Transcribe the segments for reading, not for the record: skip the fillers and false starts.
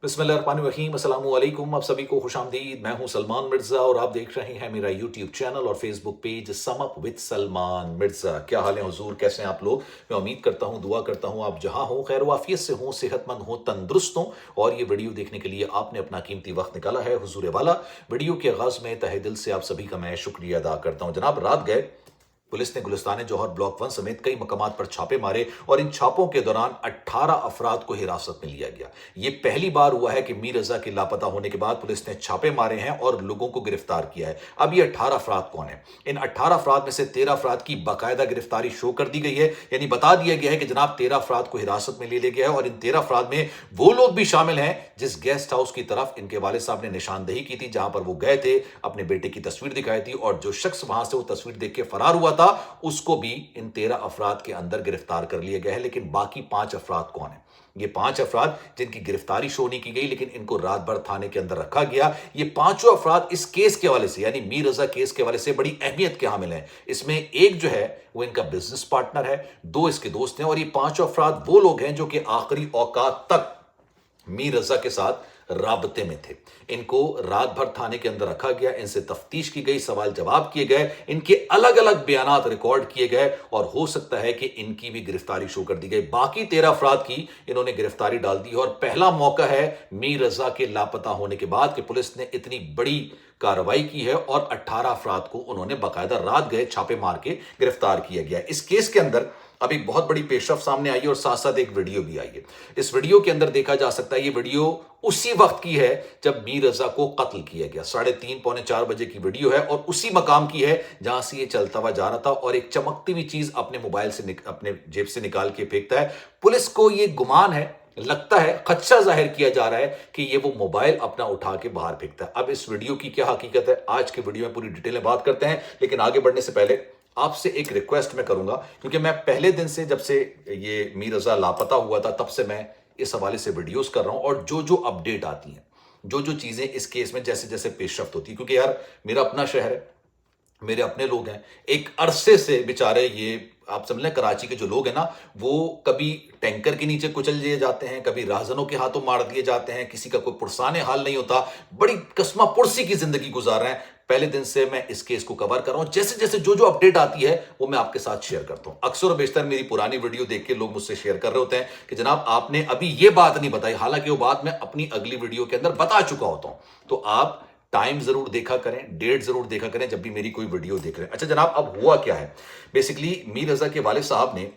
बिस्मिल्लाहिर्रहमानिर्रहीम, अस्सलाम वालेकुम। आप सभी को खुश आमदीद। मैं हूं सलमान मिर्ज़ा और आप देख रहे हैं मेरा यूट्यूब चैनल और Facebook page sum up with Salman Mirza. क्या हाल है हुजूर, कैसे हैं आप लोग? मैं उम्मीद करता हूं, दुआ करता हूं आप जहां हो खैर वाफियत से हो, सेहतमंद हो, तंदुरुस्त हो। और ये वीडियो देखने के लिए आपने अपना कीमती वक्त निकाला है हुजूर वाला। वीडियो के आगाज़ में तहे दिल से आप सभी का मैं शुक्रिया अदा करता हूँ। जनाब, रात गए पुलिस ने गुलिस्तान जौहर ब्लॉक 1 समेत कई मकामात पर छापे मारे और इन छापों के दौरान 18 अफराद को हिरासत में लिया गया। ये पहली बार हुआ है कि मीर रजा के लापता होने के बाद पुलिस ने छापे मारे हैं और लोगों को गिरफ्तार किया है। अब ये 18 अफराद कौन है? इन 18 अफराद में से 13 अफराद की बाकायदा गिरफ्तारी शो कर दी गई है, यानी बता दिया गया है कि जनाब 13 अफराद को हिरासत में ले लिया गया है। और इन 13 अफराद में वो लोग भी शामिल हैं जिस गेस्ट हाउस की तरफ इनके वालिद साहब ने निशानदेही की थी, जहां पर वो गए थे, अपने बेटे की तस्वीर दिखाई थी और जो शख्स वहां से वो तस्वीर देख के फरार हुआ था उसको भी इन 13 अफराद के अंदर गिरफ्तार कर लिया गया है। लेकिन बाकी 5 अफराद कौन है? ये 5 अफराद जिनकी गिरफ्तारी शो नहीं की गई लेकिन इनको रात भर थाने के अंदर रखा गया। ये पांचों अफराद इस केस के हवाले से, यानी मीर रजा केस के हवाले से बड़ी अहमियत के हामिल हैं। इसमें एक जो है वो इनका बिजनेस पार्टनर है, 2 इसके दोस्त हैं और ये पांचों अफराद वो लोग हैं जो कि आखिरी औकात तक मीर रजा के साथ राबते में थे। इनको रात भर थाने के अंदर रखा गया, इनसे तफ्तीश की गई, सवाल जवाब किए गए, इनके अलग अलग बयानात रिकॉर्ड किए गए और हो सकता है कि इनकी भी गिरफ्तारी शो कर दी गई। बाकी 13 अफराद की इन्होंने गिरफ्तारी डाल दी और पहला मौका है मीर रजा के लापता होने के बाद कि पुलिस ने इतनी बड़ी कार्रवाई की है और 18 अफराद को उन्होंने बाकायदा रात गए छापे मार के गिरफ्तार किया गया। इस केस के अंदर अब एक बहुत बड़ी पेशरफ सामने आई है और साथ साथ एक वीडियो भी आई है। इस वीडियो के अंदर देखा जा सकता है, ये वीडियो उसी वक्त की है जब मीर रजा को कत्ल किया गया। 3:30 पौने 4 बजे की वीडियो है और उसी मकाम की है जहां से ये चलता हुआ जा रहा था और एक चमकती हुई चीज अपने मोबाइल से अपने जेब से निकाल के फेंकता है। पुलिस को ये गुमान है, लगता है, खदशा जाहिर किया जा रहा है कि ये वो मोबाइल अपना उठा के बाहर फेंकता है। अब इस वीडियो की क्या हकीकत है, आज के वीडियो में पूरी डिटेल में बात करते हैं। लेकिन आगे बढ़ने से पहले आपसे एक रिक्वेस्ट मैं करूंगा, क्योंकि मैं पहले दिन से, जब से ये मीर रजा लापता हुआ था, तब से मैं इस हवाले से वीडियोस कर रहा हूं और जो जो अपडेट आती हैं, जो जो चीजें इस केस में जैसे जैसे पेशरफ्त होती है, क्योंकि यार मेरा अपना शहर है, मेरे अपने लोग हैं, एक अरसे से बेचारे ये आप समझ लें कराची के जो लोग हैं ना, वो कभी टैंकर के नीचे कुचल दिए जाते हैं, कभी राहजनों के हाथों मार दिए जाते हैं, किसी का कोई पुरसाने हाल नहीं होता, बड़ी कस्मा पुरसी की जिंदगी गुजार रहे हैं। पहले दिन से मैं इस केस को कवर कर रहा हूं, जैसे जैसे जो जो अपडेट आती है वो मैं आपके साथ शेयर करता हूं। अक्सर और बेशतर मेरी पुरानी वीडियो देख के लोग मुझसे शेयर कर रहे होते हैं कि जनाब आपने अभी ये बात नहीं बताई, हालांकि वो बात मैं अपनी अगली वीडियो के अंदर बता चुका होता हूं। तो आप टाइम जरूर देखा करें, डेट जरूर देखा करें जब भी मेरी कोई वीडियो देख रहे हैं। अच्छा जनाब, अब हुआ क्या है? बेसिकली मीर रजा के वालिद साहब ने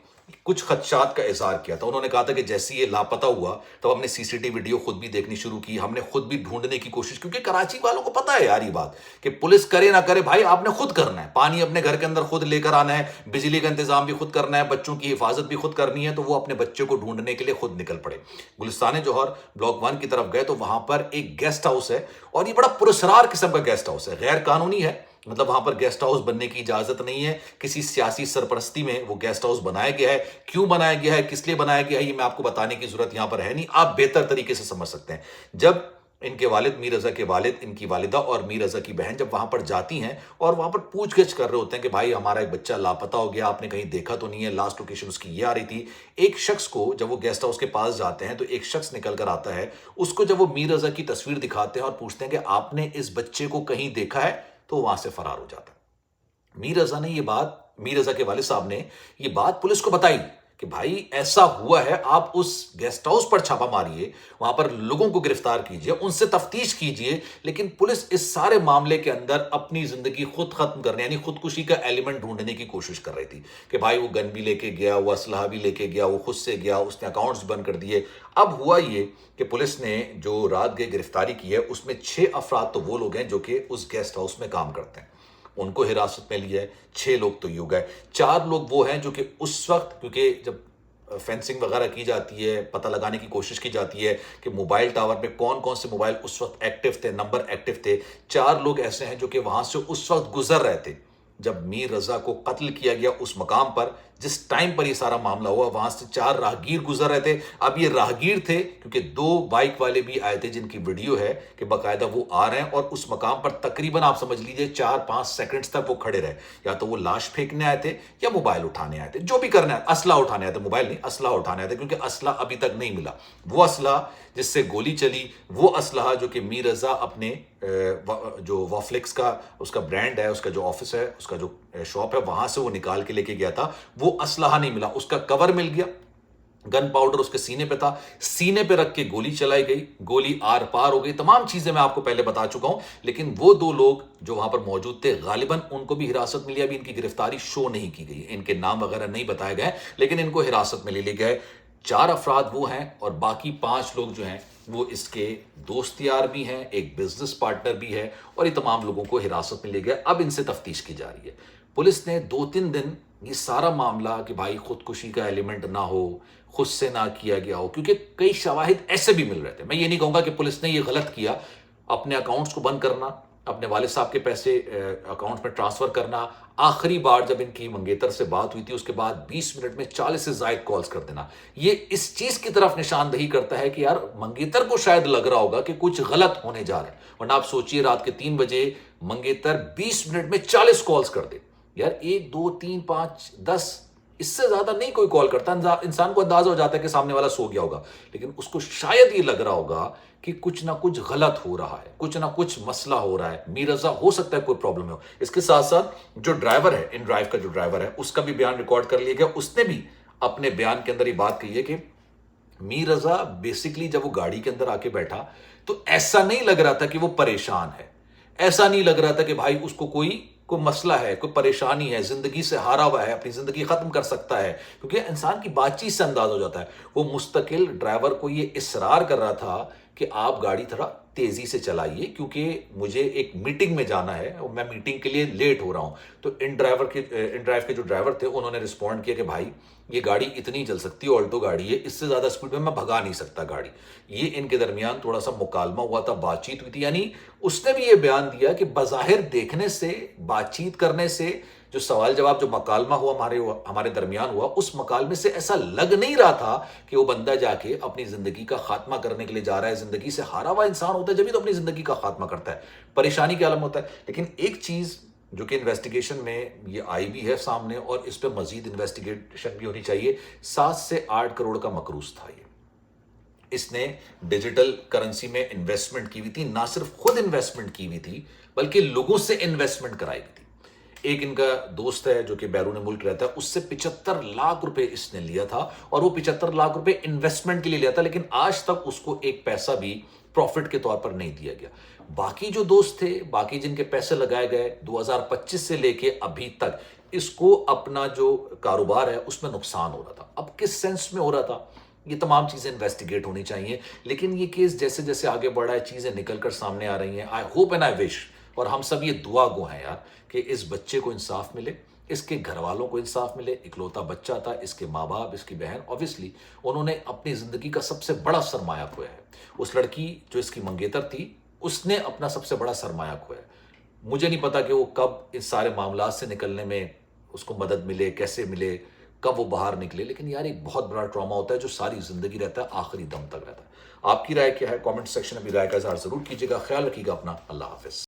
कुछ खदशात का इजहार किया था। उन्होंने कहा था कि जैसे ये लापता हुआ तो हमने सीसीटीवी वीडियो खुद भी देखनी शुरू की, हमने खुद भी ढूंढने की कोशिश, क्योंकि कराची वालों को पता है यार ये बात कि पुलिस करे ना करे, भाई आपने खुद करना है, पानी अपने घर के अंदर खुद लेकर आना है, बिजली का इंतजाम भी खुद करना है, बच्चों की हिफाजत भी खुद करनी है, तो वो अपने बच्चे को ढूंढने के लिए खुद निकल पड़े। गुलिस्तान जौहर ब्लॉक 1 की तरफ गए तो वहां पर एक गेस्ट हाउस है और ये बड़ा पुरस्कार किस्म का गेस्ट हाउस है, गैर कानूनी है, मतलब वहां पर गेस्ट हाउस बनने की इजाजत नहीं है, किसी सियासी सरपरस्ती में वो गेस्ट हाउस बनाया गया है। क्यों बनाया गया है, किस लिए बनाया गया है, ये मैं आपको बताने की जरूरत यहां पर है नहीं, आप बेहतर तरीके से समझ सकते हैं। जब इनके वालिद, मीर रजा के वालिद, इनकी वालिदा और मीर रजा की बहन जब वहां पर जाती हैं और वहां पर पूछगिछ कर रहे होते हैं कि भाई हमारा एक बच्चा लापता हो गया, आपने कहीं देखा तो नहीं है, लास्ट लोकेशन उसकी ये आ रही थी। एक शख्स को, जब वो गेस्ट हाउस के पास जाते हैं तो एक शख्स निकल कर आता है, उसको जब वो मीर रजा की तस्वीर दिखाते हैं और पूछते हैं कि आपने इस बच्चे को कहीं देखा है, तो वहां से फरार हो जाता है। मीर रजा ने ये बात, मीर रजा के वालिद साहब ने ये बात पुलिस को बताई कि भाई ऐसा हुआ है, आप उस गेस्ट हाउस पर छापा मारिए, वहां पर लोगों को गिरफ्तार कीजिए, उनसे तफ्तीश कीजिए। लेकिन पुलिस इस सारे मामले के अंदर अपनी जिंदगी खुद खत्म करने, यानी खुदकुशी का एलिमेंट ढूंढने की कोशिश कर रही थी कि भाई वो गन भी लेके गया, वो असलहा भी लेके गया, वो खुद से गया, उसने अकाउंट्स बंद कर दिए। अब हुआ ये कि पुलिस ने जो रात गए गिरफ्तारी की है उसमें 6 अफराद तो वो लोग हैं जो कि उस गेस्ट हाउस में काम करते हैं, उनको हिरासत में लिया है। 6 लोग तो ये हो गए, 4 लोग वो हैं जो कि उस वक्त, क्योंकि जब फेंसिंग वगैरह की जाती है, पता लगाने की कोशिश की जाती है कि मोबाइल टावर पे कौन कौन से मोबाइल उस वक्त एक्टिव थे, नंबर एक्टिव थे। 4 लोग ऐसे हैं जो कि वहां से उस वक्त गुजर रहे थे जब मीर रजा को कत्ल किया गया उस मकाम पर, جس ٹائم پر یہ سارا معاملہ ہوا وہاں سے 4 راہگیر گزر رہے تھے. اب یہ راہگیر تھے کیونکہ 2 بائک والے بھی آئے تھے جن کی ویڈیو ہے کہ باقاعدہ وہ آ رہے ہیں اور اس مقام پر تقریباً آپ سمجھ لیجئے 4-5 سیکنڈز تک وہ کھڑے رہے. یا تو وہ لاش پھینکنے آئے تھے یا موبائل اٹھانے آئے تھے, جو بھی کرنے آئے, اسلحہ اٹھانے آئے تھے, موبائل نہیں اسلحہ اٹھانے آئے تھے, کیونکہ اسلحہ ابھی تک نہیں ملا. وہ اسلحہ جس سے گولی چلی, وہ اسلحہ جو کہ میر رضا اپنے جو وافلیکس کا اس کا برانڈ ہے, اس کا جو آفس ہے, اس کا جو شاپ ہے, وہاں سے وہ نکال کے لے کے گیا تھا, وہ اسلحہ نہیں ملا. اس کا کور مل گیا, گن پاؤڈر اس کے سینے پہ تھا, سینے پہ رکھ کے گولی چلائی گئی, گولی آر پار ہو گئی. تمام چیزیں میں آپ کو پہلے بتا چکا ہوں. لیکن وہ 2 لوگ جو وہاں پر موجود تھے غالباً ان کو بھی حراست میں لیا. ابھی ان کی گرفتاری شو نہیں کی گئی, ان کے نام وغیرہ نہیں بتائے گئے, لیکن ان کو حراست میں لے لیے گئے. 4 افراد وہ ہیں اور باقی 5 لوگ جو ہیں وہ اس کے دوست یار بھی ہیں, ایک بزنس پارٹنر بھی ہے, اور یہ تمام لوگوں کو حراست میں لے گئے. اب ان سے تفتیش کی جا رہی ہے. پولیس نے 2-3 دن یہ سارا معاملہ کہ بھائی خودکشی کا ایلیمنٹ نہ ہو, خود سے نہ کیا گیا ہو, کیونکہ کئی شواہد ایسے بھی مل رہے تھے. میں یہ نہیں کہوں گا کہ پولیس نے یہ غلط کیا, اپنے اکاؤنٹس کو بند کرنا, اپنے والد صاحب کے پیسے اکاؤنٹ میں ٹرانسفر کرنا, آخری بار جب ان کی منگیتر سے بات ہوئی تھی اس کے بعد 20 منٹ میں 40 سے زائد کالز کر دینا, یہ اس چیز کی طرف نشاندہی کرتا ہے کہ یار منگیتر کو شاید لگ رہا ہوگا کہ کچھ غلط ہونے جا رہا ہے. ورنہ آپ سوچئے رات کے 3 بجے منگیتر 20 منٹ میں 40 کالز کر دے. یار 1 2 3 5 10 اس سے زیادہ نہیں کوئی کال کرتا. انسان کو اندازہ ہو جاتا ہے کہ سامنے والا سو گیا ہوگا, لیکن اس کو شاید یہ لگ رہا ہوگا کہ کچھ نہ کچھ غلط ہو رہا ہے, کچھ نہ کچھ مسئلہ ہو رہا ہے. میر رضا ہو سکتا ہے کوئی پرابلم ہو. اس کے ساتھ ساتھ جو ڈرائیور ہے, ان ڈرائیو کا جو ڈرائیور ہے, اس کا بھی بیان ریکارڈ کر لیا گیا. اس نے بھی اپنے بیان کے اندر یہ بات کہی ہے کہ میر رضا بیسیکلی جب وہ گاڑی کے اندر آ کے بیٹھا تو ایسا نہیں لگ رہا تھا کہ وہ پریشان ہے, ایسا نہیں لگ رہا تھا کہ بھائی اس کو کوئی مسئلہ ہے, کوئی پریشانی ہے, زندگی سے ہارا ہوا ہے, اپنی زندگی ختم کر سکتا ہے, کیونکہ انسان کی بات چیت سے انداز ہو جاتا ہے. وہ مستقل ڈرائیور کو یہ اصرار کر رہا تھا کہ آپ گاڑی تھوڑا تیزی سے چلائیے کیونکہ مجھے ایک میٹنگ میں جانا ہے اور میں میٹنگ کے لیے لیٹ ہو رہا ہوں. تو ان ڈرائیو کے جو ڈرائیور تھے انہوں نے رسپونڈ کیا کہ بھائی یہ گاڑی اتنی چل سکتی ہے, آلٹو گاڑی ہے, اس سے زیادہ سپیڈ میں بھگا نہیں سکتا گاڑی. یہ ان کے درمیان تھوڑا سا مکالمہ ہوا تھا, بات چیت ہوئی تھی. یعنی اس نے بھی یہ بیان دیا کہ بظاہر دیکھنے سے, بات چیت کرنے سے, جو سوال جواب جو مکالمہ ہوا ہمارے درمیان ہوا, اس مکالمے سے ایسا لگ نہیں رہا تھا کہ وہ بندہ جا کے اپنی زندگی کا خاتمہ کرنے کے لیے جا رہا ہے. زندگی سے ہارا ہوا انسان ہوتا ہے جبھی تو اپنی زندگی کا خاتمہ کرتا ہے, پریشانی کا عالم ہوتا ہے. لیکن ایک چیز جو کہ انویسٹیگیشن میں یہ آئی بھی ہے سامنے, اور اس پہ مزید انویسٹیگیشن بھی ہونی چاہیے. 7 سے 8 کروڑ کا مقروض تھا. یہ اس نے ڈیجیٹل کرنسی میں انویسٹمنٹ کی ہوئی تھی, نہ صرف خود انویسٹمنٹ کی ہوئی تھی بلکہ لوگوں سے انویسٹمنٹ کرائی ہوئی تھی. ایک ان کا دوست ہے جو کہ بیرون ملک رہتا ہے, اس سے 75 لاکھ روپے اس نے لیا تھا, اور وہ 75 لاکھ روپے انویسٹمنٹ کے لیے لیا تھا, لیکن آج تک اس کو ایک پیسہ بھی پروفٹ کے طور پر نہیں دیا گیا. باقی جو دوست تھے, باقی جن کے پیسے لگائے گئے 2025 سے لے کے ابھی تک, اس کو اپنا جو کاروبار ہے اس میں نقصان ہو رہا تھا. اب کس سینس میں ہو رہا تھا, یہ تمام چیزیں انویسٹیگیٹ ہونی چاہیے. لیکن یہ کیس جیسے جیسے آگے بڑھا ہے چیزیں نکل کر سامنے آ رہی ہیں. آئی ہوپ اینڈ آئی وش, اور ہم سب یہ دعا گو ہیں یار کہ اس بچے کو انصاف ملے, اس کے گھر والوں کو انصاف ملے. اکلوتا بچہ تھا, اس کے ماں باپ, اس کی بہن, اوبیسلی انہوں نے اپنی زندگی کا سب سے بڑا سرمایہ کھویا ہے. اس لڑکی جو اس کی منگیتر تھی, اس نے اپنا سب سے بڑا سرمایہ کھویا ہے. مجھے نہیں پتا کہ وہ کب ان سارے معاملات سے نکلنے میں اس کو مدد ملے, کیسے ملے, کب وہ باہر نکلے. لیکن یار ایک بہت بڑا ٹراما ہوتا ہے جو ساری زندگی رہتا ہے, آخری دم تک رہتا ہے. آپ کی رائے کیا ہے؟ کامنٹ سیکشن میں بھی رائے کا اظہار ضرور کیجیے گا. خیال رکھیے گا اپنا. اللہ حافظ.